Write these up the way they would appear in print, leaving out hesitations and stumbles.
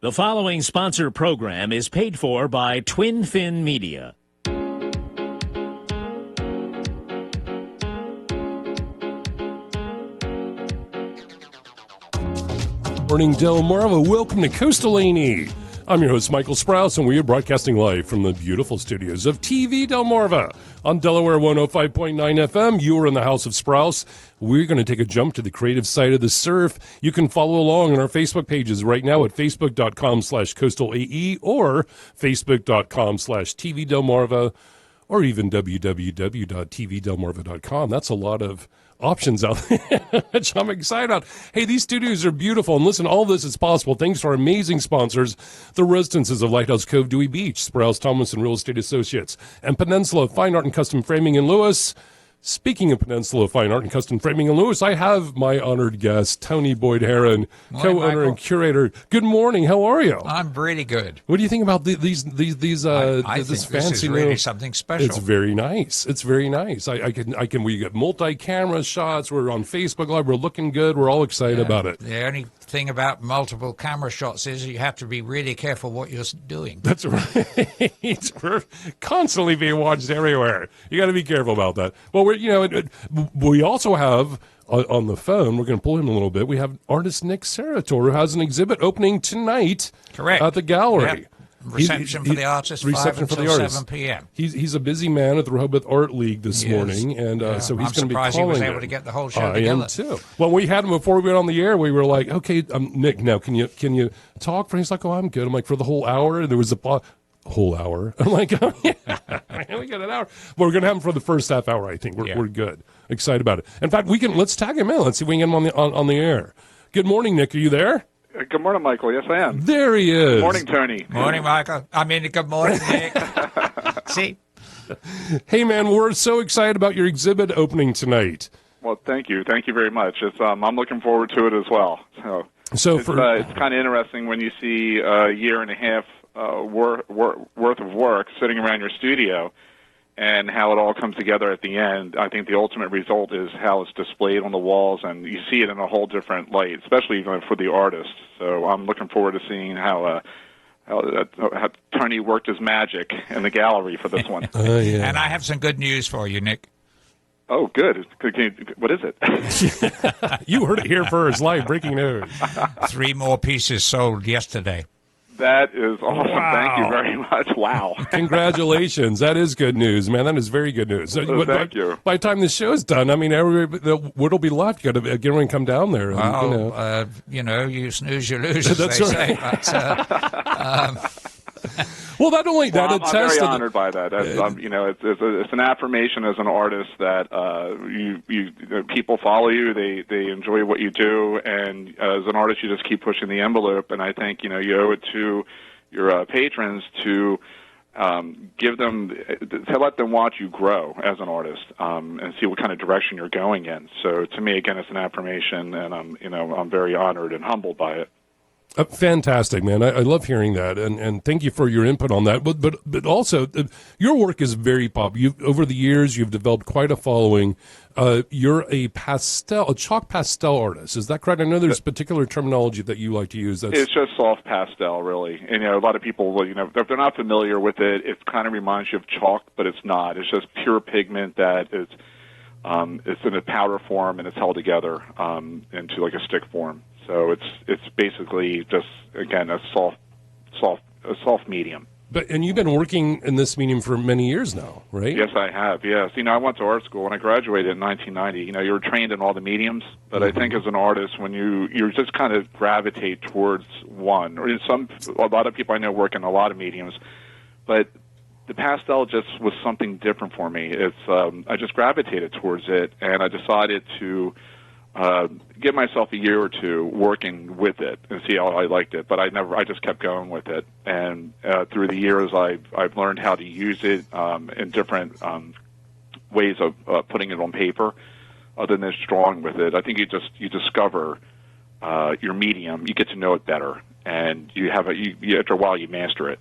The following sponsor program is paid for by Twin Fin Media. Morning, Delmarva. Welcome to Coastal A&E. I'm your host, Michael Sprouse, and we are broadcasting live from the beautiful studios of TVDelmarva on Delaware 105.9 FM. You are in the house of Sprouse. We're going to take a jump to the creative side of the surf. You can follow along on our Facebook pages right now at facebook.com/coastalae or facebook.com/TVDelmarva or even www.tvdelmarva.com. That's a lot of options out there, which I'm excited about. Hey, these studios are beautiful. And listen, all this is possible thanks to our amazing sponsors, the residences of Lighthouse Cove, Dewey Beach, Sprouse Thomas Real Estate Associates, and Peninsula Fine Art and Custom Framing in Lewes. Speaking of Peninsula Fine Art and Custom Framing in Lewes, I have my honored guest, Tony Boyd-Heron, co-owner and curator. Good morning. How are you? I'm really good. What do you think about this I fancy? think this is really something special. It's very nice. It's very nice. We get multi-camera shots. We're on Facebook Live. We're looking good. We're all excited about it. The only thing about multiple camera shots is you have to be really careful what you're doing. That's right. We're constantly being watched everywhere. You got to be careful about that. Well, we also have on the phone, we're going to pull him a little bit, we have artist Nick Serratore, who has an exhibit opening tonight. Correct. At the gallery. Yep. Reception for the artists, 5 until 7 p.m. He's a busy man at the Rehoboth Art League this morning, and so he's going to be calling. I'm surprised he was able to get the whole show together. I am too. Well, we had him before we went on the air. We were like, okay, Nick, now can you talk for? He's like, oh, I'm good. I'm like, for the whole hour, and there was a whole hour. I'm like, oh, yeah, we got an hour. Well, we're going to have him for the first half hour, I think. We're good. Excited about it. In fact, let's tag him in. Let's see if we can get him on the air. Good morning, Nick. Are you there? Good morning, Michael. Yes, I am. There he is. Good morning, Tony. Morning, Michael. Good morning, Nick. See? Hey, man, we're so excited about your exhibit opening tonight. Well, thank you. Thank you very much. I'm looking forward to it as well. So it's kind of interesting when you see a year and a half worth of work sitting around your studio and how it all comes together at the end. I think the ultimate result is how it's displayed on the walls, and you see it in a whole different light, especially for the artist. So I'm looking forward to seeing how Tony worked his magic in the gallery for this one. Yeah. And I have some good news for you, Nick. Oh, good. What is it? You heard it here first, live breaking news. 3 more pieces sold yesterday. That is awesome. Wow. Thank you very much. Wow. Congratulations. That is good news, man. That is very good news. Thank you. By the time the show is done, I mean, what'll be left? You got to get everyone come down there. And, you snooze, you lose, as That's they right. say. Well, not only that, I'm very honored by that. It's an affirmation as an artist that people follow you, they enjoy what you do, and as an artist, you just keep pushing the envelope. And I think you owe it to your patrons to give them to let them watch you grow as an artist and see what kind of direction you're going in. So to me, again, it's an affirmation, and I'm very honored and humbled by it. Fantastic, man. I love hearing that, and thank you for your input on that. But also, your work is very popular. Over the years, you've developed quite a following. You're a chalk pastel artist. Is that correct? I know there's particular terminology that you like to use. It's just soft pastel, really. And a lot of people, if they're not familiar with it, it kind of reminds you of chalk, but it's not. It's just pure pigment that is it's in a powder form and it's held together into like a stick form. So it's basically just, again, a soft medium. And you've been working in this medium for many years now, right? Yes, I have. Yes, I went to art school when I graduated in 1990. You were trained in all the mediums, but I think as an artist, when you just kind of gravitate towards one, or a lot of people I know work in a lot of mediums, but the pastel just was something different for me. I just gravitated towards it, and I decided to give myself a year or two working with it and see how I liked it. But I just kept going with it. And through the years, I've learned how to use it in different ways of putting it on paper, other than just drawing with it. I think you discover your medium, you get to know it better, and after a while you master it.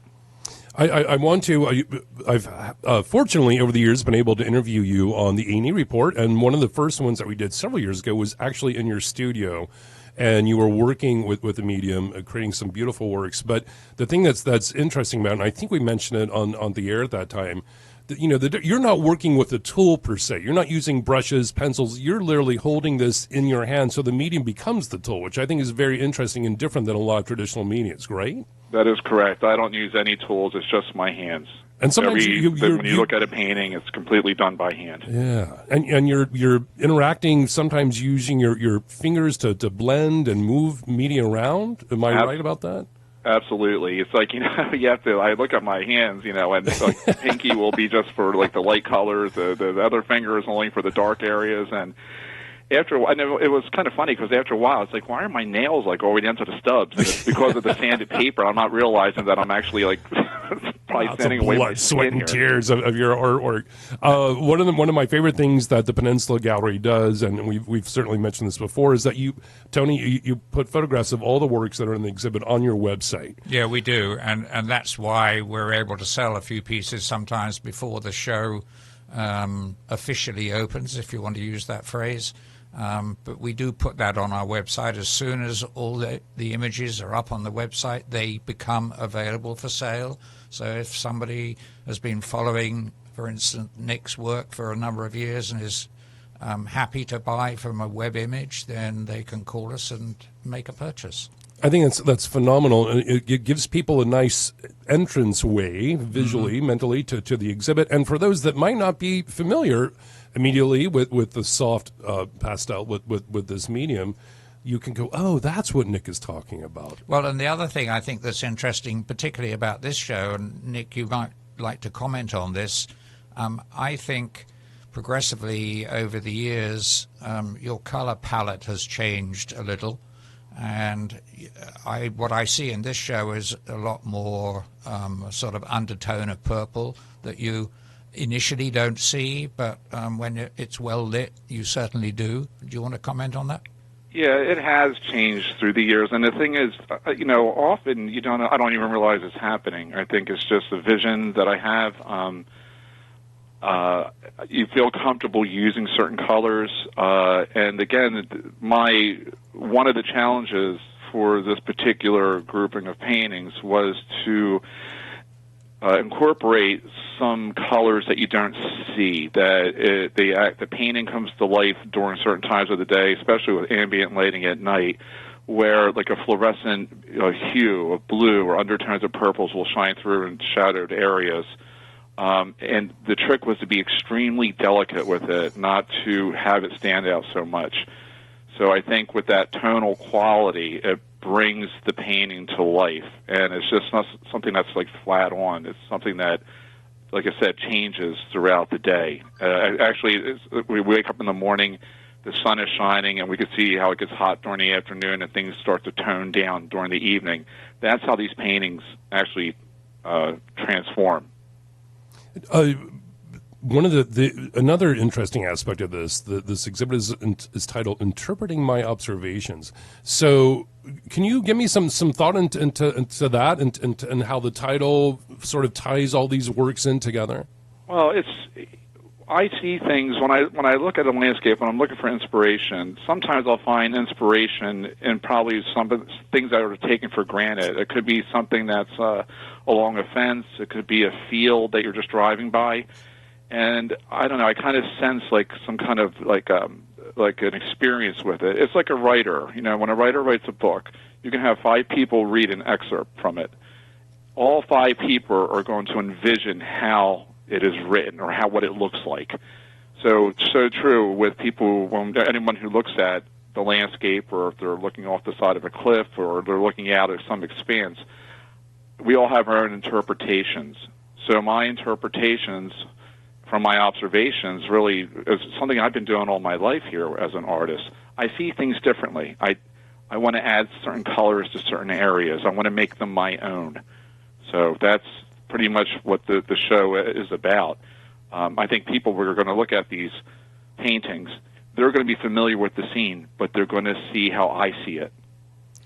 I want to. I've fortunately over the years been able to interview you on the A&E Report, and one of the first ones that we did several years ago was actually in your studio. and you were working with the medium, creating some beautiful works. But the thing that's interesting about it, and I think we mentioned it on the air at that time, you're not working with a tool per se. You're not using brushes, pencils. You're literally holding this in your hand, so the medium becomes the tool, which I think is very interesting and different than a lot of traditional mediums, right? That is correct. I don't use any tools. It's just my hands. And sometimes when you look at a painting, it's completely done by hand. Yeah, and you're interacting, sometimes using your fingers to blend and move media around. Am I right about that? Absolutely. It's like, you have to, I look at my hands, and it's like the pinky will be just for like the light colors, the other finger is only for the dark areas, and after a while, it was kind of funny because after a while, it's like, why are my nails like already into the stubs? And it's because of the sanded paper. I'm not realizing that I'm actually like probably standing away blood, sweat, and tears of your artwork. One of my favorite things that the Peninsula Gallery does, and we've certainly mentioned this before, is that Tony, you put photographs of all the works that are in the exhibit on your website. Yeah, we do, and that's why we're able to sell a few pieces sometimes before the show officially opens, if you want to use that phrase. But we do put that on our website. As soon as all the images are up on the website, they become available for sale. So if somebody has been following, for instance, Nick's work for a number of years and is happy to buy from a web image, then they can call us and make a purchase. I think that's phenomenal. It gives people a nice entrance way, visually, mentally, to the exhibit. And for those that might not be familiar immediately with the soft pastel, with this medium, you can go, oh, that's what Nick is talking about. Well, and the other thing I think that's interesting, particularly about this show, and Nick, you might like to comment on this, I think progressively over the years, your color palette has changed a little. And what I see in this show is a lot more sort of undertone of purple that you initially don't see, but when it's well lit, you certainly do. Do you want to comment on that? Yeah, it has changed through the years, and the thing is, often I don't even realize it's happening. I think it's just a vision that I have. You feel comfortable using certain colors, and again, one of the challenges for this particular grouping of paintings was to incorporate some colors that you don't see. That the painting comes to life during certain times of the day, especially with ambient lighting at night, where like a fluorescent hue of blue or undertones of purples will shine through in shadowed areas. And the trick was to be extremely delicate with it, not to have it stand out so much. So I think with that tonal quality, it brings the painting to life. And it's just not something that's like flat on. It's something that, like I said, changes throughout the day. Actually, we wake up in the morning, the sun is shining, and we can see how it gets hot during the afternoon and things start to tone down during the evening. That's how these paintings actually transform. One of another interesting aspect of this exhibit is titled "Interpreting My Observations." So, can you give me some thought into that and how the title sort of ties all these works in together? Well, I see things when I look at a landscape and I'm looking for inspiration. Sometimes I'll find inspiration in probably some things that are taken for granted. It could be something that's along a fence. It could be a field that you're just driving by. And I don't know, I kind of sense like some kind of like an experience with it. It's like a writer. When a writer writes a book, you can have 5 people read an excerpt from it. All 5 people are going to envision how it is written or what it looks like. So true with people, anyone who looks at the landscape, or if they're looking off the side of a cliff or they're looking out at some expanse, we all have our own interpretations. So my interpretations from my observations really is something I've been doing all my life here as an artist. I see things differently. I want to add certain colors to certain areas. I want to make them my own. So that's pretty much what the show is about. I think people who are going to look at these paintings, they're going to be familiar with the scene, but they're going to see how I see it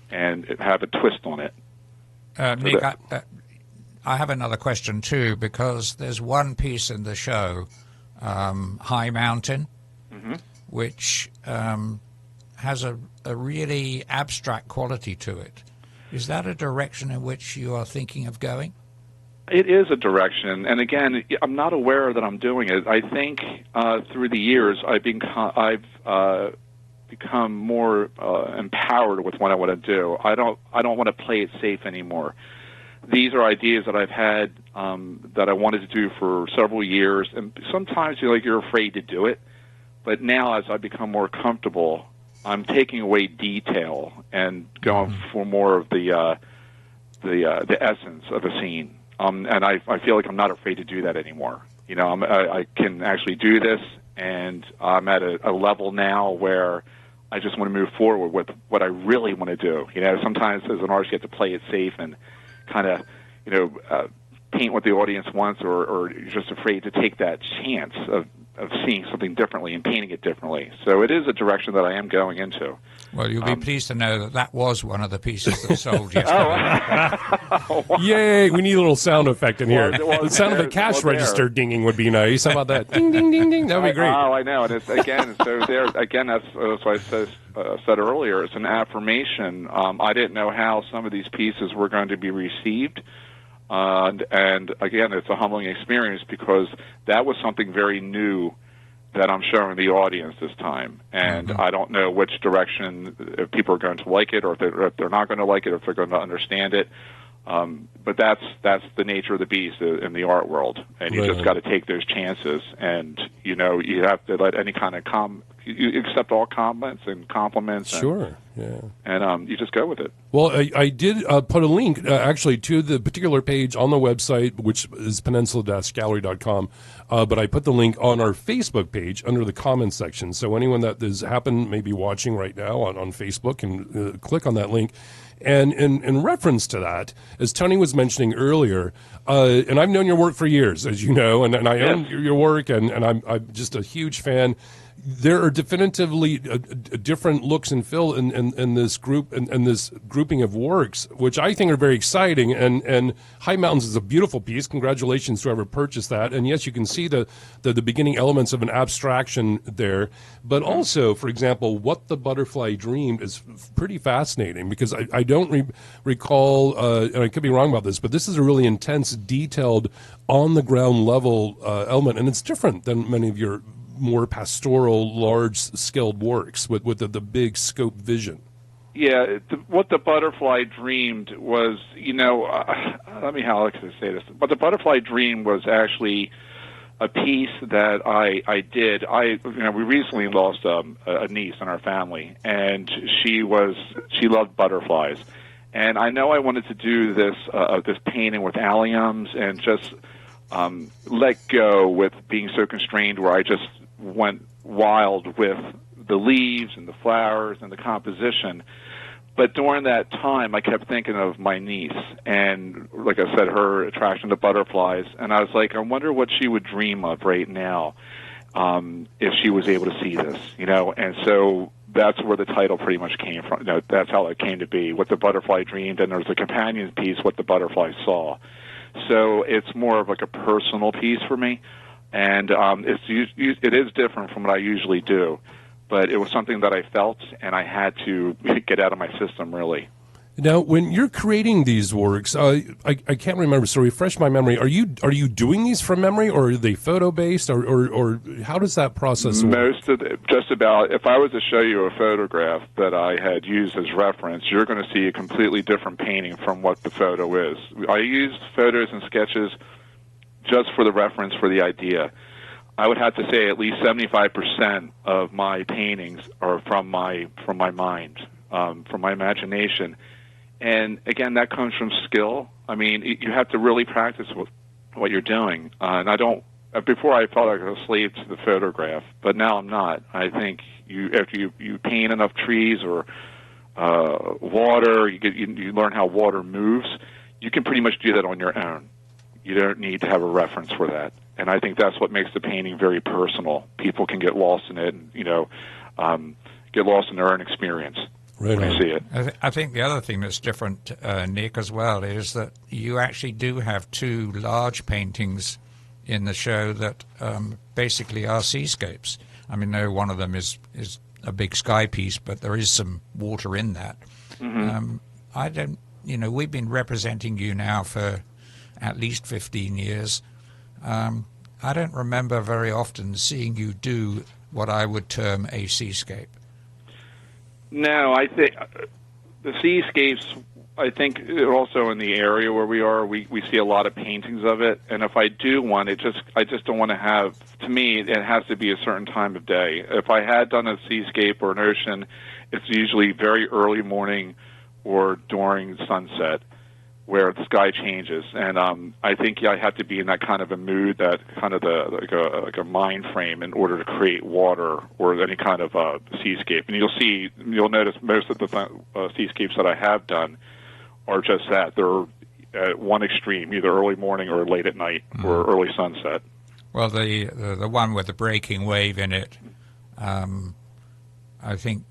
and have a twist on it. Nick, I have another question too, because there's one piece in the show, High Mountain, which has a really abstract quality to it. Is that a direction in which you are thinking of going? It is a direction, and again, I'm not aware that I'm doing it. I think through the years I've become more empowered with what I want to do. I don't want to play it safe anymore. These are ideas that I've had that I wanted to do for several years, and sometimes you're afraid to do it. But now, as I become more comfortable, I'm taking away detail and going for more of the essence of a scene. And I feel like I'm not afraid to do that anymore. I can actually do this, and I'm at a level now where I just want to move forward with what I really want to do. Sometimes as an artist you have to play it safe and kind of, paint what the audience wants, or you're just afraid to take that chance of seeing something differently and painting it differently. So it is a direction that I am going into. Well, you'll be pleased to know that was one of the pieces that sold yesterday. Yay! We need a little sound effect in here. The sound of the cash register dinging would be nice. How about that? Ding, ding, ding, ding. That would be great. Oh, I know. And it's, again, so there, again, that's what I said earlier. It's an affirmation. I didn't know how some of these pieces were going to be received. And again, it's a humbling experience because that was something very new that I'm showing the audience this time. And I don't know which direction, if people are going to like it or if they're not going to like it or if they're going to understand it. But that's the nature of the beast in the art world. And you just got to take those chances. And, you have to let any kind of you accept all comments and compliments. Sure, yeah. And you just go with it. Well, I did put a link, actually, to the particular page on the website, which is peninsula-gallery.com, but I put the link on our Facebook page under the comments section. So anyone that is maybe watching right now on Facebook can click on that link. And in reference to that, as Tony was mentioning earlier, and I've known your work for years, as you know, and I own your work, and I'm just a huge fan. There are definitively different looks and feel in this group and this grouping of works, which I think are very exciting. And High Mountains is a beautiful piece. Congratulations to whoever purchased that. And yes, you can see the beginning elements of an abstraction there. But also, for example, What the Butterfly Dreamed is pretty fascinating because I don't recall, and I could be wrong about this, but this is a really intense, detailed, on the ground level element, and it's different than many of your more pastoral, large-scaled works with the big scope vision. Yeah, What the Butterfly Dreamed was, let me how I can say this. What the Butterfly Dreamed was actually a piece that I did. We recently lost a niece in our family, and she loved butterflies. And I know I wanted to do this painting with alliums and just let go with being so constrained where I just went wild with the leaves and the flowers and the composition. But during that time, I kept thinking of my niece and, like I said, her attraction to butterflies. And I was like, I wonder what she would dream of right now if she was able to see this, And so that's where the title pretty much came from. That's how it came to be, What the Butterfly Dreamed. And there's a companion piece, What the Butterfly Saw. So it's more of like a personal piece for me. And it is different from what I usually do, but it was something that I felt, and I had to get out of my system, really. Now, when you're creating these works, I can't remember, so refresh my memory. Are you doing these from memory, or are they photo-based, or how does that process work? Just about, if I was to show you a photograph that I had used as reference, you're going to see a completely different painting from what the photo is. I used photos and sketches just for the reference for the idea. I would have to say at least 75% of my paintings are from my mind, from my imagination. And again, that comes from skill. I mean, you have to really practice what you're doing. And before I felt like I was a slave to the photograph, but now I'm not. I think after you paint enough trees or water, you learn how water moves. You can pretty much do that on your own. You don't need to have a reference for that. And I think that's what makes the painting very personal. People can get lost in it and, get lost in their own experience when they see it. I think the other thing that's different, Nick, as well, is that you actually do have two large paintings in the show that basically are seascapes. I mean, no one of them is a big sky piece, but there is some water in that. I don't, we've been representing you now for at least 15 years. I don't remember very often seeing you do what I would term a seascape. No, I think the seascapes, I think also in the area where we are, we see a lot of paintings of it. And if I do one, I just don't want to have, to me, it has to be a certain time of day. If I had done a seascape or an ocean, it's usually very early morning or during sunset where the sky changes. And I think I have to be in that kind of a mood, that kind of like a mind frame in order to create water or any kind of seascape. And you'll notice most of the seascapes that I have done are just that. They're at one extreme, either early morning or late at night or early sunset. Well, the one with the breaking wave in it, I think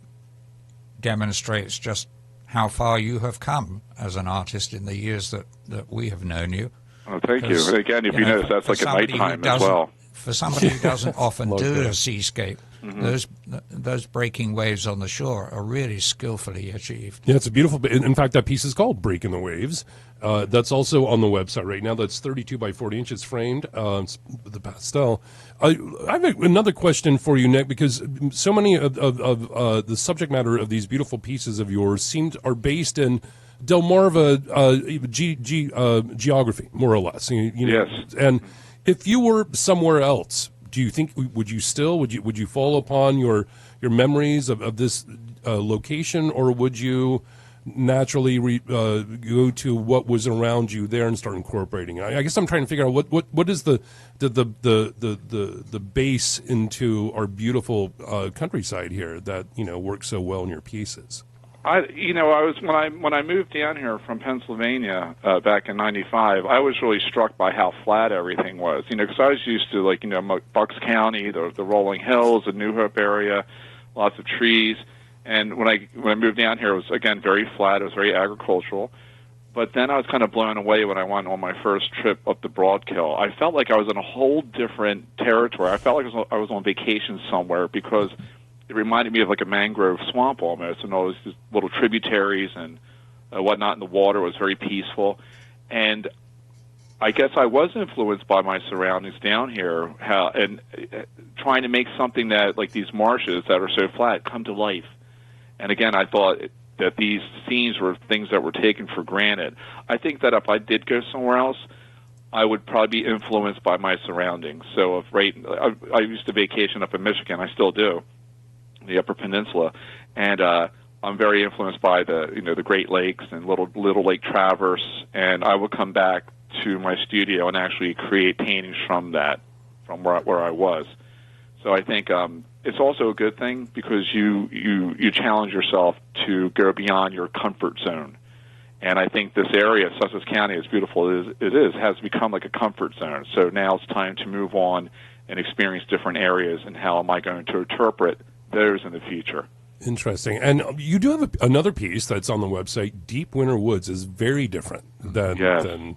demonstrates just how far you have come as an artist in the years that we have known you. Oh, thank you. And again, if you notice, that's like at nighttime as well. For somebody who doesn't often do a seascape, those breaking waves on the shore are really skillfully achieved. Yeah, it's a beautiful. In fact, that piece is called "Breaking the Waves." That's also on the website right now. That's 32 by 40 inches framed. It's the pastel. I have another question for you, Nick, because so many of the subject matter of these beautiful pieces of yours are based in Delmarva geography, more or less. Yes. And if you were somewhere else, do you think would you fall upon your memories of this location, or would you naturally go to what was around you there and start incorporating it? I guess I'm trying to figure out what is the base into our beautiful countryside here that works so well in your pieces. I was when I moved down here from Pennsylvania back in '95. I was really struck by how flat everything was. Because I was used to Bucks County, the rolling hills, the New Hope area, lots of trees. And when I moved down here, it was again very flat. It was very agricultural. But then I was kind of blown away when I went on my first trip up the Broadkill. I felt like I was in a whole different territory. I felt like I was on vacation somewhere because it reminded me of like a mangrove swamp almost, and all these little tributaries and whatnot, and the water was very peaceful. And I guess I was influenced by my surroundings down here, and trying to make something that, like these marshes that are so flat, come to life. And again, I thought that these scenes were things that were taken for granted. I think that if I did go somewhere else, I would probably be influenced by my surroundings. So I used to vacation up in Michigan, I still do, the Upper Peninsula, and I'm very influenced by the Great Lakes and Little Lake Traverse, and I would come back to my studio and actually create paintings from where I was. So I think it's also a good thing because you challenge yourself to go beyond your comfort zone. And I think this area, Sussex County, as beautiful as it is, has become like a comfort zone. So now it's time to move on and experience different areas, and how am I going to interpret those in the future. Interesting. And you do have another piece that's on the website. Deep Winter Woods is very different than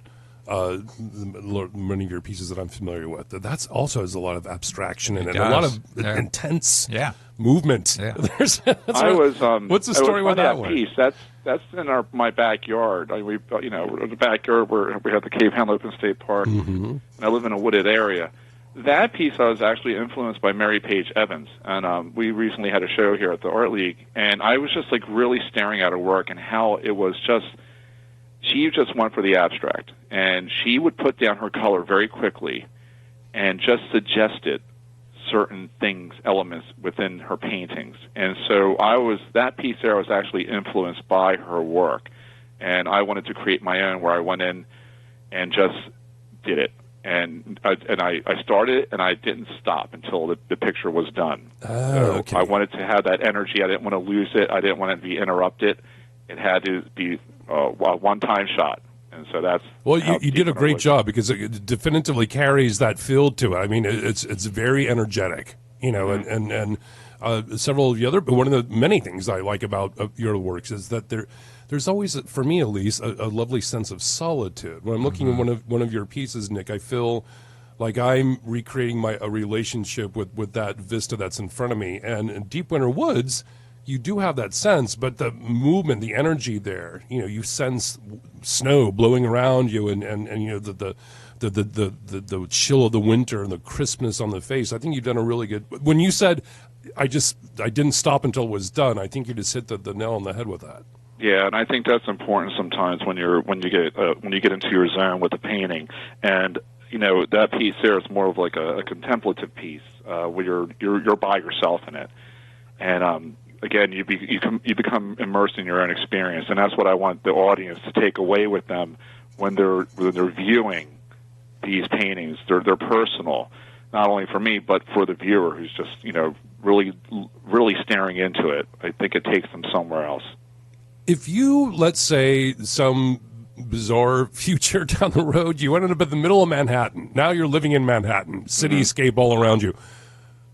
many of your pieces that I'm familiar with. That's also has a lot of abstraction in it, a lot of intense movement. Yeah. What's the story with that one? Piece that's in my backyard. In the backyard where we have the Cape Henlopen Open State Park, and I live in a wooded area. That piece I was actually influenced by Mary Page Evans, and we recently had a show here at the Art League, and I was just like really staring at her work and how it was just, she just went for the abstract, and she would put down her color very quickly and just suggested certain things, elements within her paintings. And so that piece there was actually influenced by her work, and I wanted to create my own where I went in and just did it. And I started, and I didn't stop until the picture was done. Okay. I wanted to have that energy. I didn't want to lose it. I didn't want it to be interrupted. It had to be a one-time shot. And so that's you did a great job, because it definitively carries that feel to it. I mean, it's very energetic, and several of the other. But one of the many things I like about your works is that there's always, for me at least, a lovely sense of solitude. When I'm looking at one of your pieces, Nick, I feel like I'm recreating a relationship with that vista that's in front of me. And in Deep Winter Woods, you do have that sense, but the movement, the energy there, you sense snow blowing around you, and the chill of the winter and the crispness on the face. I think you've done a really good. When you said, I didn't stop until it was done, I think you just hit the nail on the head with that. Yeah, and I think that's important sometimes when you get into your zone with the painting, and that piece there is more of like a contemplative piece where you're by yourself in it, and again you become immersed in your own experience, and that's what I want the audience to take away with them when they're viewing these paintings. They're personal, not only for me but for the viewer who's just really staring into it. I think it takes them somewhere else. If you, let's say, some bizarre future down the road, you ended up in the middle of Manhattan. Now you're living in Manhattan, cityscape all around you.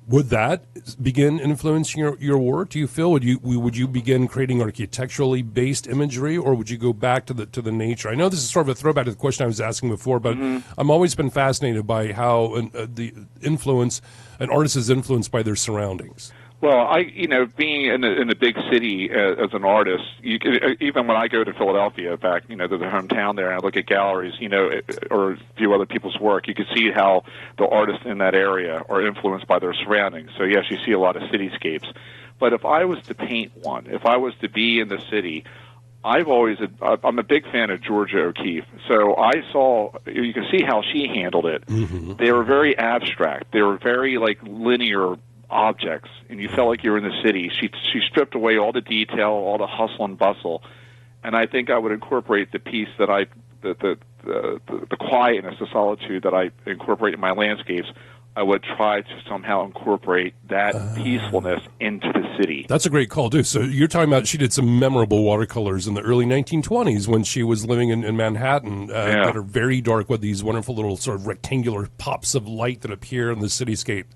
Would that begin influencing your work? Do you feel would you begin creating architecturally based imagery, or would you go back to the nature? I know this is sort of a throwback to the question I was asking before, but I've always been fascinated by how an artist is influenced by their surroundings. Well, being in a big city as an artist, even when I go to Philadelphia, back, to the hometown there, and I look at galleries, or view other people's work, you can see how the artists in that area are influenced by their surroundings. So yes, you see a lot of cityscapes. But if I was to paint one, if I was to be in the city, I'm a big fan of Georgia O'Keeffe. So you can see how she handled it. Mm-hmm. They were very abstract. They were very linear objects, and you felt like you were in the city. She stripped away all the detail, all the hustle and bustle, and I think I would incorporate the piece that the quietness, the solitude that I incorporate in my landscapes. I would try to somehow incorporate that peacefulness into the city. That's a great call, too. So you're talking about she did some memorable watercolors in the early 1920s when she was living in Manhattan that are very dark with these wonderful little sort of rectangular pops of light that appear in the cityscape.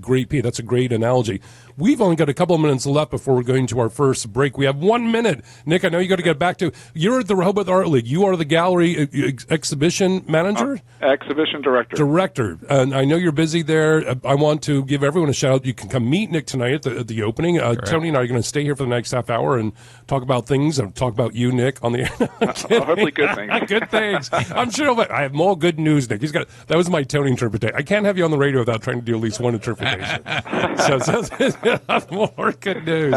Great, Pete. That's a great analogy. We've only got a couple of minutes left before we're going to our first break. We have 1 minute. Nick, I know you got to get back to. You're at the Rehoboth Art League. You are the gallery exhibition manager? Exhibition director. Director. And I know you're busy there. I want to give everyone a shout out. You can come meet Nick tonight at the opening. Tony and I are going to stay here for the next half hour and talk about things and talk about you, Nick, on the air. Hopefully good things. Good things. I'm sure, but I have more good news, Nick. That was my Tony interpretation. I can't have you on the radio without trying to do at least one interpretation. so more good news.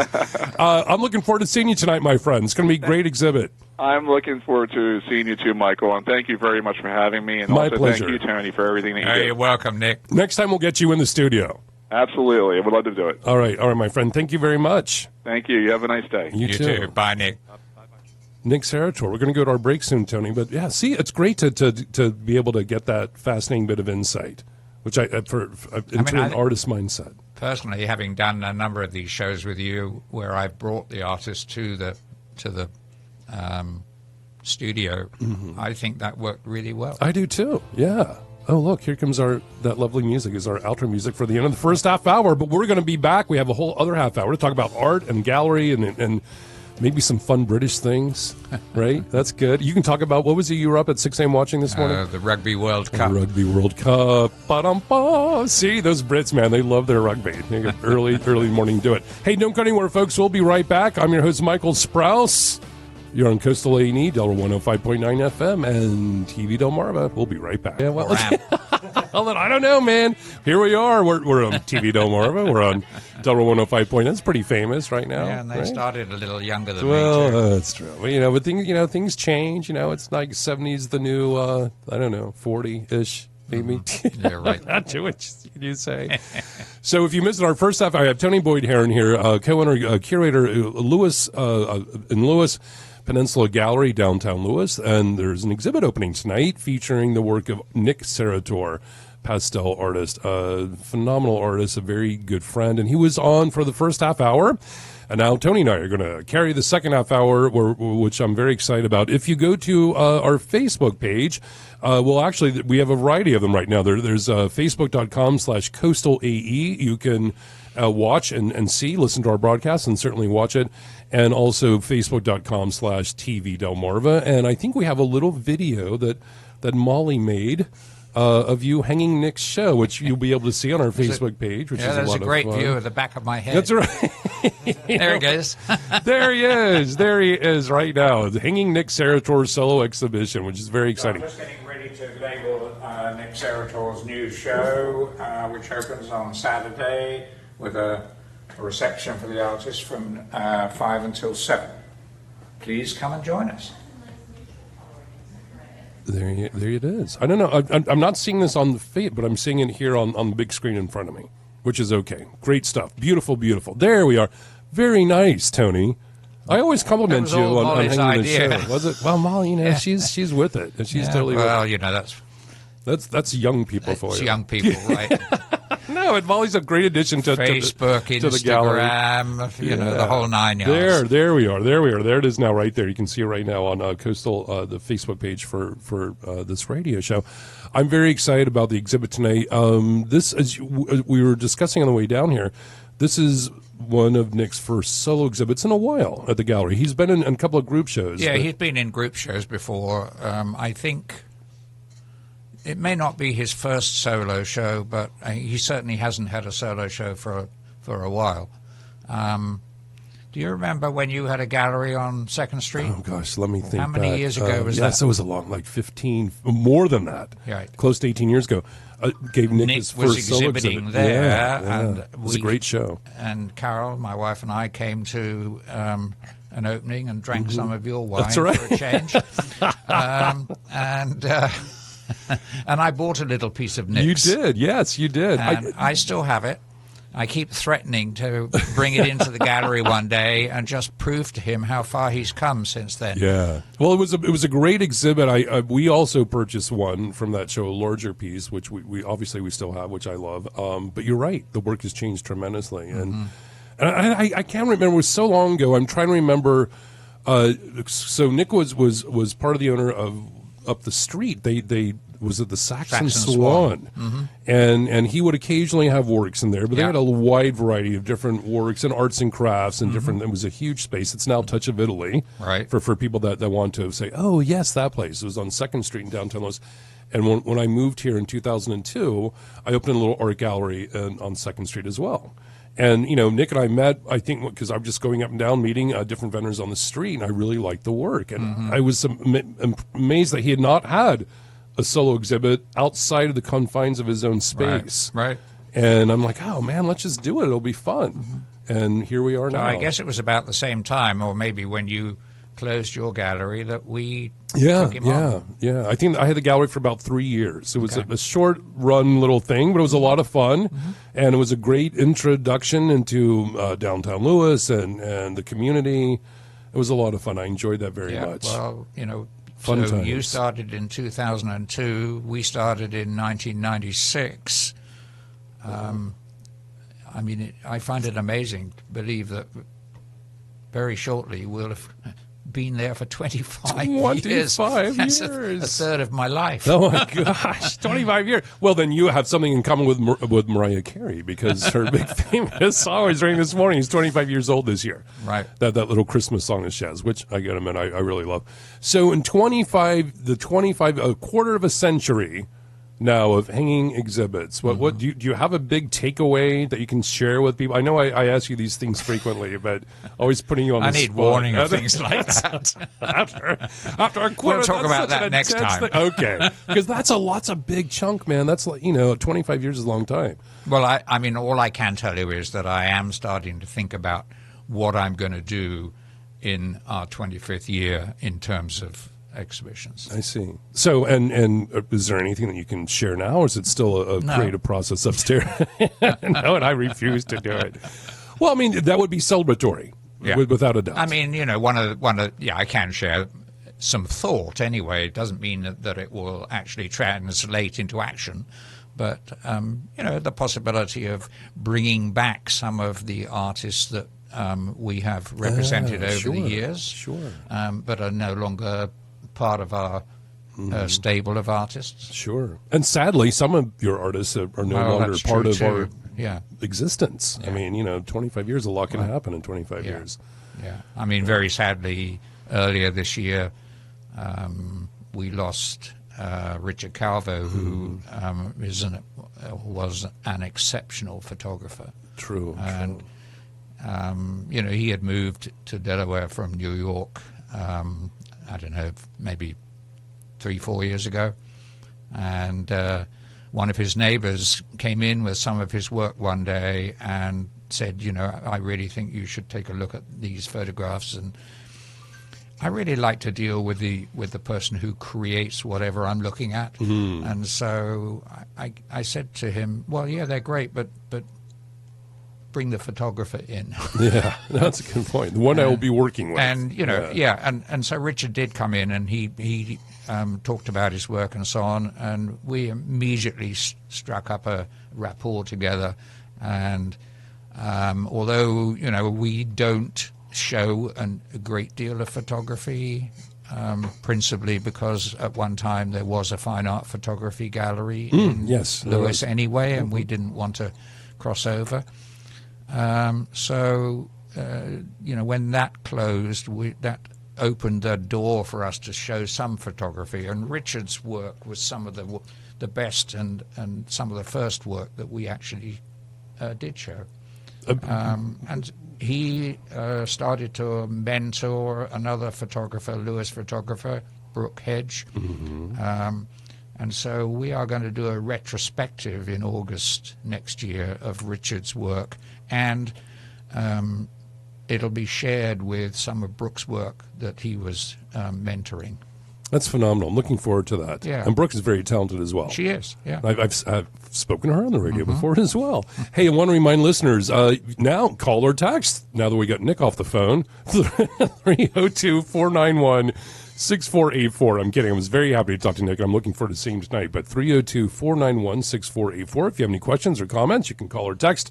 I'm looking forward to seeing you tonight, my friend. It's going to be a great exhibit. I'm looking forward to seeing you too, Michael, and thank you very much for having me. And my also pleasure. Thank you, Tony, for everything that you do. You're welcome, Nick. Next time we'll get you in the studio. Absolutely. I would love to do it. All right, my friend. Thank you very much. Thank you. You have a nice day. You too. Bye, Nick. Nick Serratore. We're going to go to our break soon, Tony. But yeah, see, it's great to be able to get that fascinating bit of insight, which into an artist's mindset. Personally, having done a number of these shows with you, where I've brought the artist to the studio, I think that worked really well. I do too. Yeah. Oh, look, here comes that lovely music is our outro music for the end of the first half hour. But we're going to be back. We have a whole other half hour to talk about art and gallery and maybe some fun British things, right? That's good. You can talk about, what was it you were up at 6 a.m. watching this morning? The Rugby World Cup. The Rugby World Cup. Ba-dum-ba. See, those Brits, man, they love their rugby. They get early morning do it. Hey, don't go anywhere, folks. We'll be right back. I'm your host, Michael Sprouse. You're on Coastal A&E, Delaware 105.9 FM, and TVDelmarva. We'll be right back. Yeah, well, I don't know, man. Here we are. We're on TVDelmarva. We're on Delaware 105.9. That's pretty famous right now. Yeah, and they started a little younger than me, too. Well, that's true. Well, but things change. It's like 70s the new, 40-ish. Maybe. Yeah, right. Not too much, you say. So if you missed our first half, I have Tony Boyd-Heron here, co-owner, curator Lewes, in Lewes, Peninsula Gallery, downtown Lewes, and there's an exhibit opening tonight featuring the work of Nick Serratore, pastel artist, a phenomenal artist, a very good friend, and he was on for the first half hour. And now Tony and I are going to carry the second half hour, which I'm very excited about. If you go to our Facebook page, we have a variety of them right now. There's facebook.com/coastalae. You can watch and listen to our broadcast and certainly watch it. And also facebook.com/TVDelmarva. And I think we have a little video that Molly made of you hanging Nick's show, which you'll be able to see on our Facebook page, which is a lot of fun. There's a great view of the back of my head. That's right. There he goes. There he is. There he is right now. The Hanging Nick Serratore solo exhibition, which is very exciting. I'm just getting ready to label Nick Serratore's new show, which opens on Saturday with a reception for the artists from 5 until 7. Please come and join us. There it is. I don't know. I'm not seeing this on the feed, but I'm seeing it here on the big screen in front of me, which is okay. Great stuff. Beautiful, beautiful. There we are. Very nice, Tony. I always compliment you on hanging the show. Was it? Well, Molly, she's with it. And she's totally with it. That's young people for you. It's young people, right? No, and Molly's a great addition to Facebook, to the gallery. Instagram, the whole 9 yards. There we are. There it is now, right there. You can see it right now on Coastal, the Facebook page for this radio show. I'm very excited about the exhibit tonight. This, as we were discussing on the way down here, this is one of Nick's first solo exhibits in a while at the gallery. He's been in a couple of group shows. Yeah, he's been in group shows before. I think it may not be his first solo show, but he certainly hasn't had a solo show for a while. Do you remember when you had a gallery on 2nd Street? Oh, gosh, let me think. How many years ago was that? Yes, it was a long, like 15, more than that. Right. Close to 18 years ago. Gave Nick his first solo exhibiting exhibit. there. And it was a great show. And Carol, my wife, and I came to an opening and drank some of your wine That's right. for a change. And I bought a little piece of Nick's. You did, yes, you did. And I still have it. I keep threatening to bring it into the gallery one day and just prove to him how far he's come since then. Yeah. Well, it was a great exhibit. We also purchased one from that show, a larger piece, which we obviously we still have, which I love. But you're right, the work has changed tremendously, and I can't remember. It was so long ago. I'm trying to remember. So Nick was part of the owner of up the street. They was it the Saxon Swan. Mm-hmm. And he would occasionally have works in there, but they had a wide variety of different works and arts and crafts and different. It was a huge space. It's now Touch of Italy, right? For people that want to say, oh yes, that place. It was on 2nd Street in downtown Lewes. And when I moved here in 2002, I opened a little art gallery on 2nd Street as well. And, Nick and I met, I think, because I'm just going up and down meeting different vendors on the street, and I really liked the work. And I was amazed that he had not had a solo exhibit outside of the confines of his own space. Right. And I'm like, oh, man, let's just do it. It'll be fun. And here we are now. I guess it was about the same time, or maybe when you closed your gallery, that we took him on. Yeah. I think I had the gallery for about 3 years. It was a short run little thing, but it was a lot of fun. And it was a great introduction into downtown Lewes and the community. It was a lot of fun. I enjoyed that very much. Well, Fun so times. You started in 2002. We started in 1996. I find it amazing to believe that very shortly we'll have been there for 25 years. 25 That's years. a third of my life. Oh, my gosh. 25 years. Well, then you have something in common with Mariah Carey, because her big famous song was during this morning. He's 25 years old this year. Right. That little Christmas song that she has, which I got to admit, I really love. So in a quarter of a century now of hanging exhibits, what do you have a big takeaway that you can share with people? I know I ask you these things frequently, but always putting you on the spot. I need warning of things like that. after a quarter, We'll talk about that next time. Okay, because that's a big chunk, man. That's 25 years is a long time. Well, I mean, all I can tell you is that I am starting to think about what I'm going to do in our 25th year in terms of exhibitions. I see. So, and is there anything that you can share now, or is it still a creative process upstairs? No, and I refuse to do it. Well, I mean, that would be celebratory, without a doubt. I mean, I can share some thought anyway. It doesn't mean that it will actually translate into action, but the possibility of bringing back some of the artists that we have represented over the years, but are no longer part of our stable of artists. Sure. And sadly, some of your artists are no longer part of our existence. Yeah. I mean, 25 years, a lot can happen in 25 years. Yeah. I mean, very sadly, earlier this year, we lost Richard Calvo, who was an exceptional photographer. True. And he had moved to Delaware from New York. I don't know, maybe 3-4 years ago, and one of his neighbors came in with some of his work one day and said, I really think you should take a look at these photographs, and I really like to deal with the person who creates whatever I'm looking at. And so I said to him, well, yeah, they're great, but bring the photographer in. Yeah, that's a good point. The one I will be working with. And, and so Richard did come in, and he talked about his work and so on, and we immediately struck up a rapport together. And although, we don't show a great deal of photography, principally because at one time there was a fine art photography gallery in Lewes anyway, and we didn't want to cross over. So when that closed, that opened the door for us to show some photography. And Richard's work was some of the best and some of the first work that we actually did show. And he started to mentor another photographer, Lewes photographer, Brooke Hedge. And so we are going to do a retrospective in August next year of Richard's work, and it'll be shared with some of Brooke's work that he was mentoring. That's phenomenal. I'm looking forward to that. Yeah. And Brooke is very talented as well. She is, yeah. I've spoken to her on the radio before as well. Hey, I want to remind listeners, now call or text, now that we got Nick off the phone, 302-491-6484. I'm kidding. I was very happy to talk to Nick. I'm looking forward to seeing him tonight. But 302-491-6484. If you have any questions or comments, you can call or text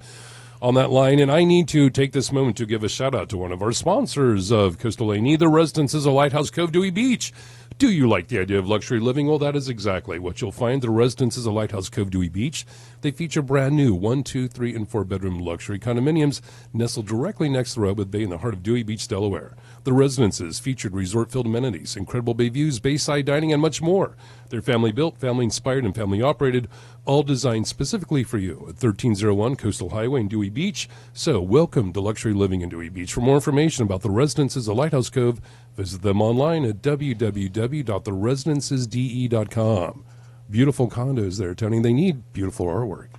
on that line. And I need to take this moment to give a shout out to one of our sponsors of Coastal A&E, the Residences of Lighthouse Cove, Dewey Beach. Do you like the idea of luxury living? Well, that is exactly what you'll find. The Residences of Lighthouse Cove, Dewey Beach. They feature brand new 1, 2, 3, and 4 bedroom luxury condominiums nestled directly next to the Rehoboth Bay in the heart of Dewey Beach, Delaware. The Residences featured resort-filled amenities, incredible bay views, bayside dining, and much more. They're family-built, family-inspired, and family-operated, all designed specifically for you at 1301 Coastal Highway in Dewey Beach. So, welcome to luxury living in Dewey Beach. For more information about the Residences of Lighthouse Cove, visit them online at www.theresidencesde.com. Beautiful condos there, Tony. They need beautiful artwork.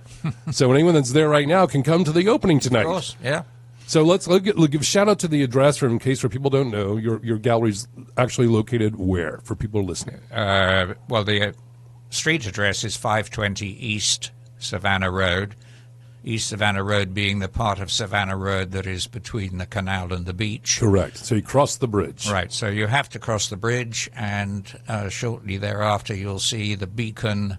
So anyone that's there right now can come to the opening tonight. Of course, yeah. So let's give a shout out to the address, in case for people don't know, your gallery's actually located where, for people listening? Well, the street address is 520 East Savannah Road. East Savannah Road being the part of Savannah Road that is between the canal and the beach. Correct. So you cross the bridge. Right. So you have to cross the bridge, and shortly thereafter you'll see the Beacon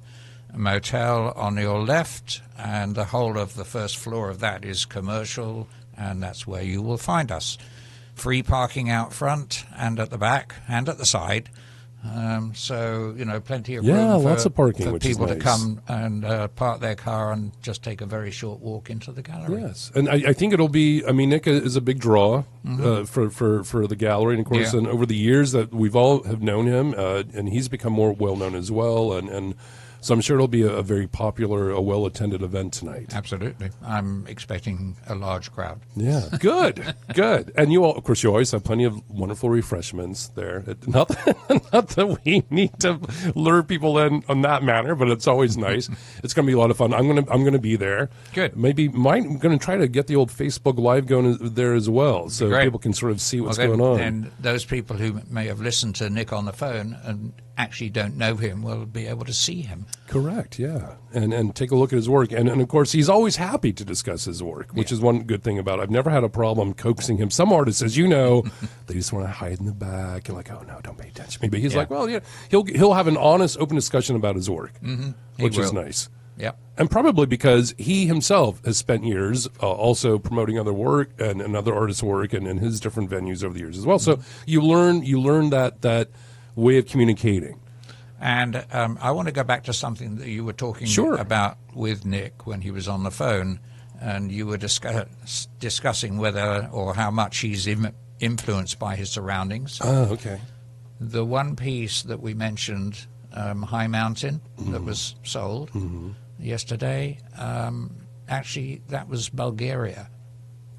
Motel on your left, and the whole of the first floor of that is commercial, and that's where you will find us. Free parking out front and at the back and at the side. So, plenty of room lots of parking, for which people is to nice. come and park their car and just take a very short walk into the gallery. Yes, and I think it'll be. I mean, Nick is a big draw for the gallery, and of course, and over the years that we've all have known him, and he's become more well known as well, and so I'm sure it'll be a very popular, a well attended event tonight. Absolutely, I'm expecting a large crowd. Yeah, good, good, and you always have plenty of wonderful refreshments there. Not that we need to lure people in on that manner, but it's always nice. It's going to be a lot of fun. I'm going to be there. Good. Maybe I'm going to try to get the old Facebook Live going there as well, so Great. people can sort of see what's then, going on. And those people who may have listened to Nick on the phone and actually don't know him will be able to see him. Correct, yeah, and take a look at his work, and of course he's always happy to discuss his work, which is one good thing about it. I've never had a problem coaxing him. Some artists, as you know, they just want to hide in the back and like, oh no, don't pay attention to me. But he's like, well, yeah, he'll have an honest, open discussion about his work, which is nice. Yep. And probably because he himself has spent years also promoting other work and other artists' work and his different venues over the years as well. So you learn that way of communicating. And I want to go back to something that you were talking about with Nick when he was on the phone, and you were discussing whether or how much he's influenced by his surroundings. Oh, okay. The one piece that we mentioned High Mountain that was sold yesterday. Actually, that was Bulgaria.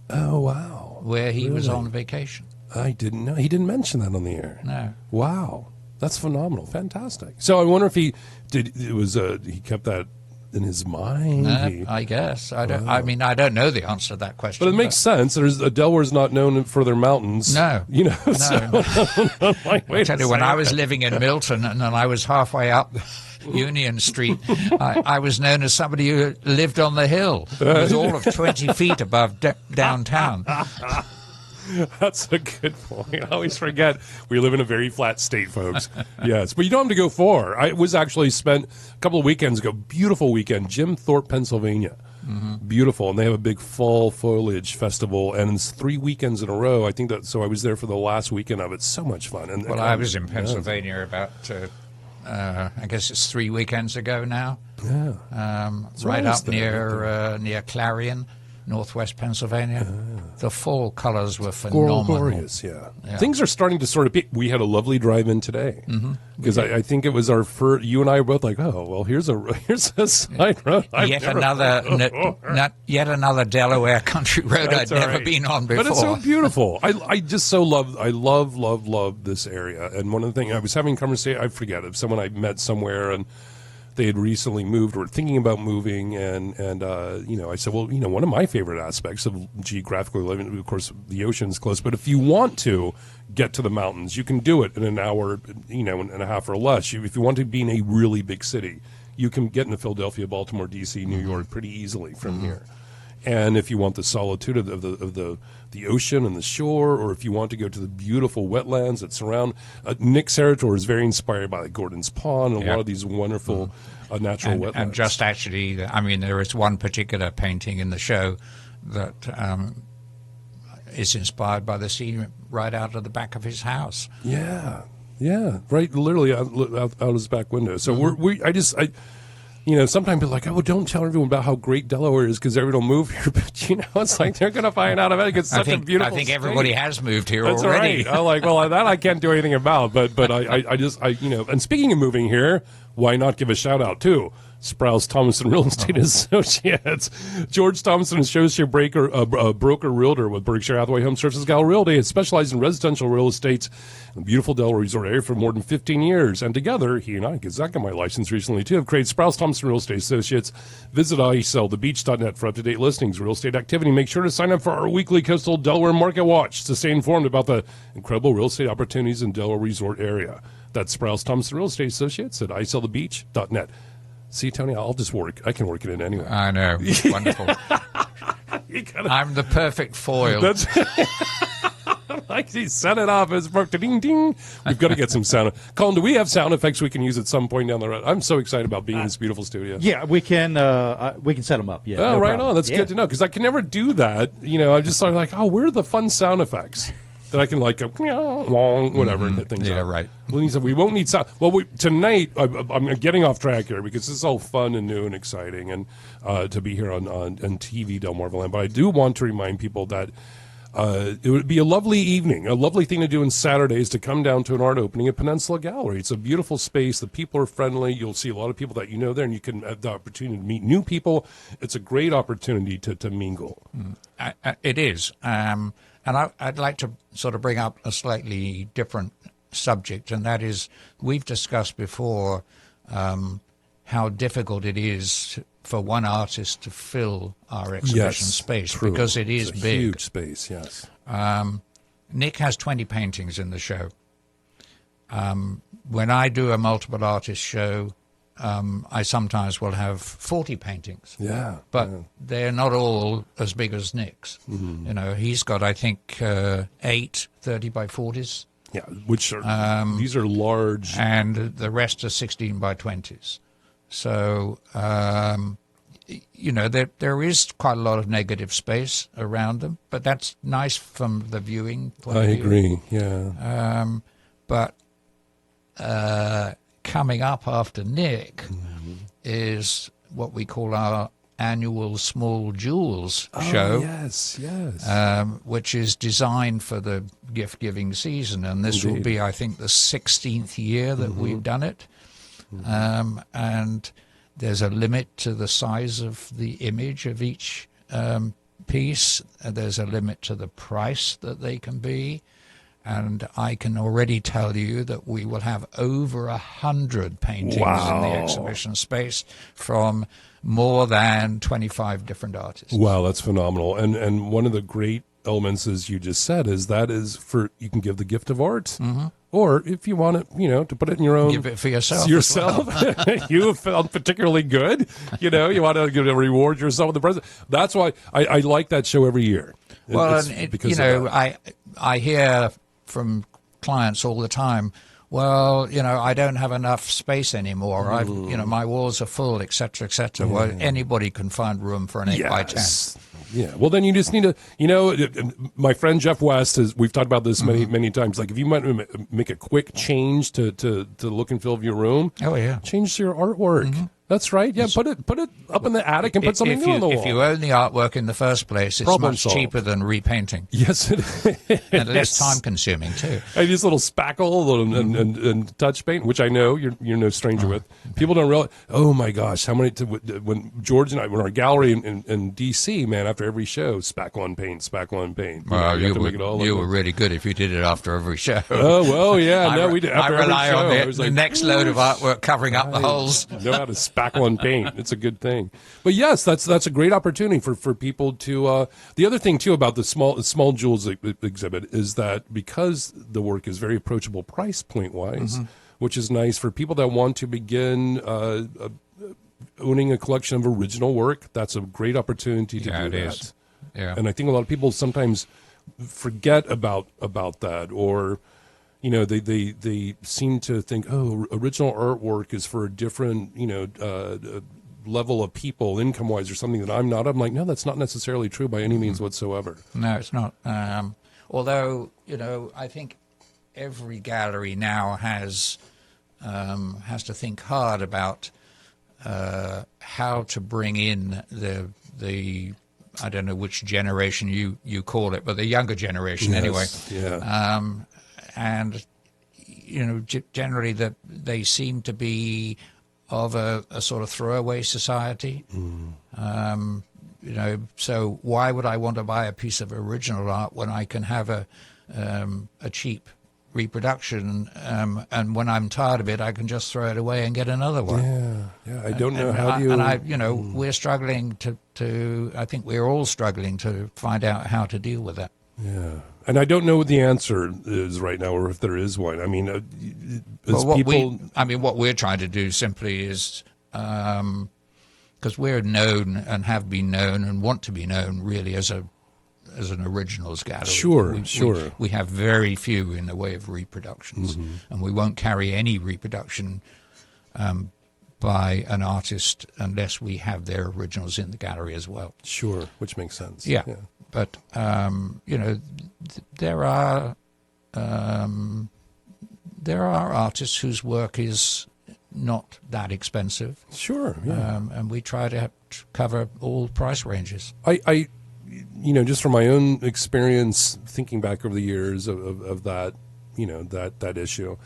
Oh, wow. Where he was Really? on vacation. I didn't know. He didn't mention that on the air. No. Wow. That's phenomenal. Fantastic. So I wonder if he kept that in his mind. No, I guess. I don't. I mean, I don't know the answer to that question. But it makes sense. Delaware's not known for their mountains. No. You know, No. So, like, wait I tell a you, when I second. was living in Milton and I was halfway up Union Street, I was known as somebody who lived on the hill. It was all of 20 feet above downtown. That's a good point. I always forget we live in a very flat state, folks. Yes, but you don't have to go far. I was actually spent a couple of weekends ago, beautiful weekend, Jim Thorpe, Pennsylvania. Beautiful, and they have a big fall foliage festival, and it's 3 weekends in a row. I think that. So I was there for the last weekend of it. So much fun. And Well, I was in Pennsylvania about, I guess it's 3 weekends ago now. Yeah, Right nice up there, near Clarion, northwest Pennsylvania. The fall colors were phenomenal. glorious. Yeah. Things are starting to sort of. We had a lovely drive-in today because I think it was our first. You and I were both like, oh well, here's a side road. Yet another Delaware country road That's I'd never right. been on before. But it's so beautiful. I just so love this area. And one of the things I was having a conversation, I forget, of someone I met somewhere, and they had recently moved or thinking about moving, and I said, well, one of my favorite aspects of geographically living, of course, the ocean's close, but if you want to get to the mountains, you can do it in an hour, and a half or less. If you want to be in a really big city, you can get into Philadelphia, Baltimore, D.C., New York pretty easily from here. And if you want the solitude of the ocean and the shore, or if you want to go to the beautiful wetlands that surround, Nick Serratore is very inspired by Gordon's Pond and a lot of these wonderful natural wetlands. And just actually, I mean, there is one particular painting in the show that is inspired by the scene right out of the back of his house. Yeah, right, literally out his back window. So sometimes people are like, oh, well, don't tell everyone about how great Delaware is because everyone will move here. But, it's like they're going to find out about it. It's such a beautiful I think state. everybody has moved here That's already. right. I'm like, well, that I can't do anything about. But and speaking of moving here, why not give a shout out too? Sprouse Thomason Real Estate Associates. George Thomason is associate broker realtor with Berkshire Hathaway Home Services Gallery Realty. Has specialized in residential real estate in the beautiful Delaware resort area for more than 15 years. And together, he and I, because I got my license recently too, have created Sprouse Thomason Real Estate Associates. Visit isellthebeach.net for up-to-date listings, real estate activity. Make sure to sign up for our weekly Coastal Delaware Market Watch to stay informed about the incredible real estate opportunities in Delaware resort area. That's Sprouse Thomason Real Estate Associates at isellthebeach.net. See, Tony, I'll just work. I can work it in anyway. I know. Wonderful. I'm the perfect foil. That's like he set it off as ding ding. We've got to get some sound. Colin, do we have sound effects we can use at some point down the road? I'm so excited about being in this beautiful studio. Yeah, we can set them up. Yeah. Oh, no right problem. on. That's good to know because I can never do that. I'm just sort of like, oh, where are the fun sound effects that I can go, whatever, and hit things Yeah, up. right. Well, he said we won't need sound. Well, tonight I'm getting off track here because this is all fun and new and exciting, and to be here on TVDelmarva Land. But I do want to remind people that it would be a lovely evening, a lovely thing to do on Saturdays to come down to an art opening at Peninsula Gallery. It's a beautiful space. The people are friendly. You'll see a lot of people that you know there, and you can have the opportunity to meet new people. It's a great opportunity to mingle. It is. And I'd like to sort of bring up a slightly different subject, and that is we've discussed before how difficult it is for one artist to fill our exhibition space true. because it is it's a big. huge space, yes. Nick has 20 paintings in the show. When I do a multiple artist show, I sometimes will have 40 paintings. Yeah. But they're not all as big as Nick's. Mm-hmm. He's got, I think, 8 30 by 40s. Yeah, which are, these are large. And the rest are 16 by 20s. So, there is quite a lot of negative space around them, but that's nice from the viewing point of view. I agree, yeah. But coming up after Nick is what we call our annual Small Jewels show. Yes, which is designed for the gift-giving season. And this will be, I think, the 16th year that we've done it. and there's a limit to the size of the image of each piece. There's a limit to the price that they can be. And I can already tell you that we will have over 100 paintings in the exhibition space from more than 25 different artists. Wow, that's phenomenal. And one of the great elements, as you just said, is for you can give the gift of art. Mm-hmm. Or if you want it, to put it in your own... Give it for yourself. You have felt particularly good. You want to reward yourself with the present. That's why I like that show every year. Well, I hear from clients all the time, well, I don't have enough space anymore. My walls are full, et cetera, et cetera. Yeah. Well, anybody can find room for an 8 by 10. Yeah. Well, then you just need to, my friend Jeff West we've talked about this many times. Like if you might make a quick change to the look and feel of your room. Oh yeah. Change your artwork. Mm-hmm. That's right. Yeah, put it up in the attic and put something new on the wall. If you own the artwork in the first place, it's much cheaper than repainting. Yes, it is. And less time-consuming, too. And this little spackle and touch paint, which I know you're no stranger with. People don't realize, oh, my gosh, how many... when George and I were in our gallery in D.C., man, after every show, spackle and paint. Well, you were really good if you did it after every show. Oh, well, yeah. We did. After I rely every show, on the next load of artwork covering up the holes. Know how to spackle and paint. It's a good thing. But yes, that's a great opportunity for people to the other thing too about the small jewels exhibit is that because the work is very approachable price point wise, which is nice for people that want to begin owning a collection of original work. That's a great opportunity to do that. Is. Yeah. And I think a lot of people sometimes forget about that, or they seem to think, oh, original artwork is for a different, level of people, income-wise, or something that I'm not. I'm like, no, that's not necessarily true by any means whatsoever. No, it's not. Although, I think every gallery now has to think hard about how to bring in the I don't know which generation you call it, but the younger generation anyway. Yeah. And generally they seem to be of a sort of throwaway society. So why would I want to buy a piece of original art when I can have a cheap reproduction, and when I'm tired of it, I can just throw it away and get another one. Yeah. I don't know how you. And we're struggling to. I think we're all struggling to find out how to deal with that. Yeah. And I don't know what the answer is right now, or if there is one. I mean, what we're trying to do simply is, because we're known and have been known and want to be known really as an originals gallery. Sure. We have very few in the way of reproductions, and we won't carry any reproduction by an artist unless we have their originals in the gallery as well. Sure, which makes sense. Yeah. But there are artists whose work is not that expensive. Sure, yeah. And we try to cover all price ranges. I just from my own experience, thinking back over the years of that, that issue,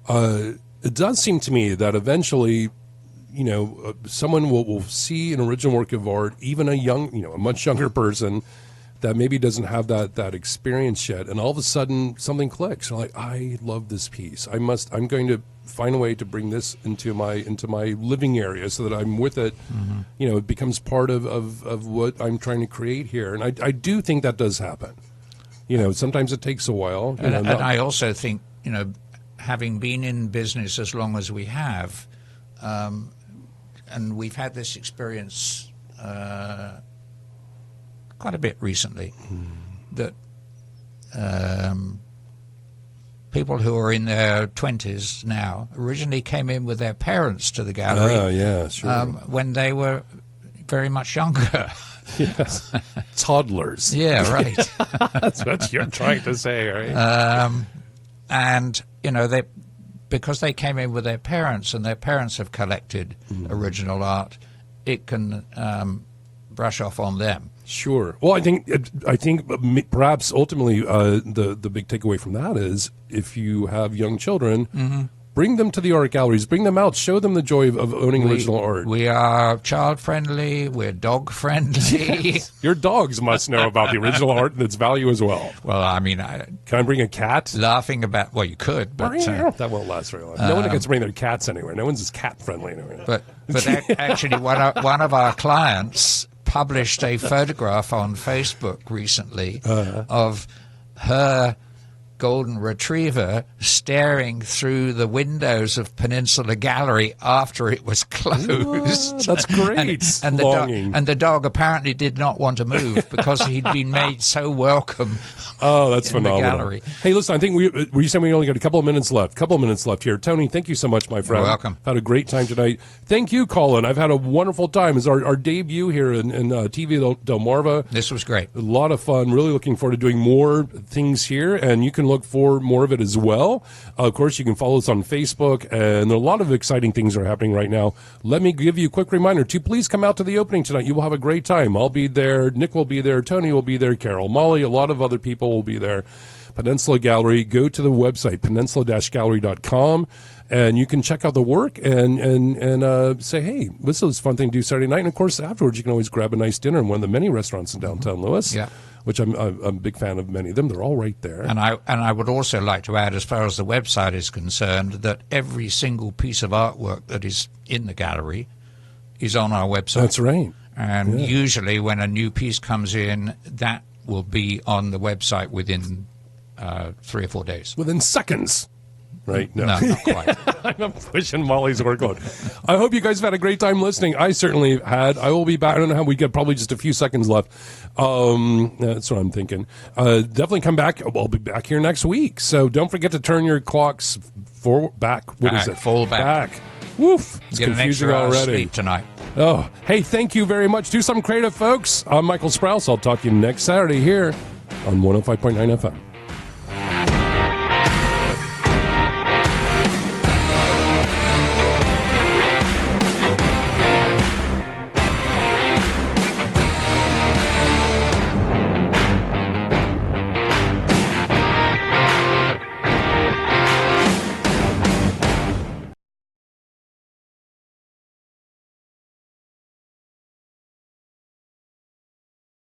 it does seem to me that eventually, someone will see an original work of art, even a much younger person that maybe doesn't have that experience yet, and all of a sudden something clicks. Like, I love this piece. I'm going to find a way to bring this into my living area so that I'm with it. It becomes part of what I'm trying to create here, and I do think that does happen. Sometimes it takes a while. And I also think, having been in business as long as we have, and we've had this experience quite a bit recently, that people who are in their 20s now originally came in with their parents to the gallery. Oh, yeah, sure. When they were very much younger. Yes. Toddlers. Yeah, right. That's what you're trying to say, right? And, because they came in with their parents and their parents have collected original art, it can brush off on them. Sure. Well, I think perhaps ultimately the big takeaway from that is if you have young children, Bring them to the art galleries. Bring them out. Show them the joy of owning original art. We are child-friendly. We're dog-friendly. Your dogs must know about the original art and its value as well. Well, I mean, can I bring a cat? Laughing about, well, you could, but that won't last very long. No one gets to bring their cats anywhere. No one's as cat-friendly anywhere. But actually, one of our clients published a photograph on Facebook recently of her golden retriever staring through the windows of Peninsula Gallery after it was closed. That's great. and the dog apparently did not want to move because he'd been made so welcome. Oh, that's phenomenal. The gallery. Hey, listen, I think we said we only got a couple of minutes left here. Tony, thank you so much, my friend. You're welcome. Had a great time tonight. Thank you, Colin. I've had a wonderful time. It's our debut here in TVDelmarva. This was great. A lot of fun. Really looking forward to doing more things here, and you can look for more of it as well. Of course, you can follow us on Facebook, and a lot of exciting things are happening right now. Let me give you a quick reminder to please come out to the opening tonight. You will have a great time. I'll be there. Nick will be there. Tony will be there. Carol, Molly, a lot of other people will be there. Peninsula Gallery. Go to the website, peninsula-gallery.com, and you can check out the work and say, hey, this is a fun thing to do Saturday night. And, of course, afterwards, you can always grab a nice dinner in one of the many restaurants in downtown Lewes. Yeah. Which I'm a big fan of many of them. They're all right there. And I would also like to add, as far as the website is concerned, that every single piece of artwork that is in the gallery is on our website. That's right. And usually when a new piece comes in, that will be on the website within 3 or 4 days. Within seconds. Right? No, not quite. I'm pushing Molly's workload. I hope you guys have had a great time listening. I certainly had. I will be back. I don't know how we get probably just a few seconds left. That's what I'm thinking. Definitely come back. I'll be back here next week. So don't forget to turn your clocks back. What is it? Full back. Woof. It's Get confusing an extra hour's already. sleep tonight. Oh, hey, thank you very much. Do something creative, folks. I'm Michael Sprouse. I'll talk to you next Saturday here on 105.9 FM.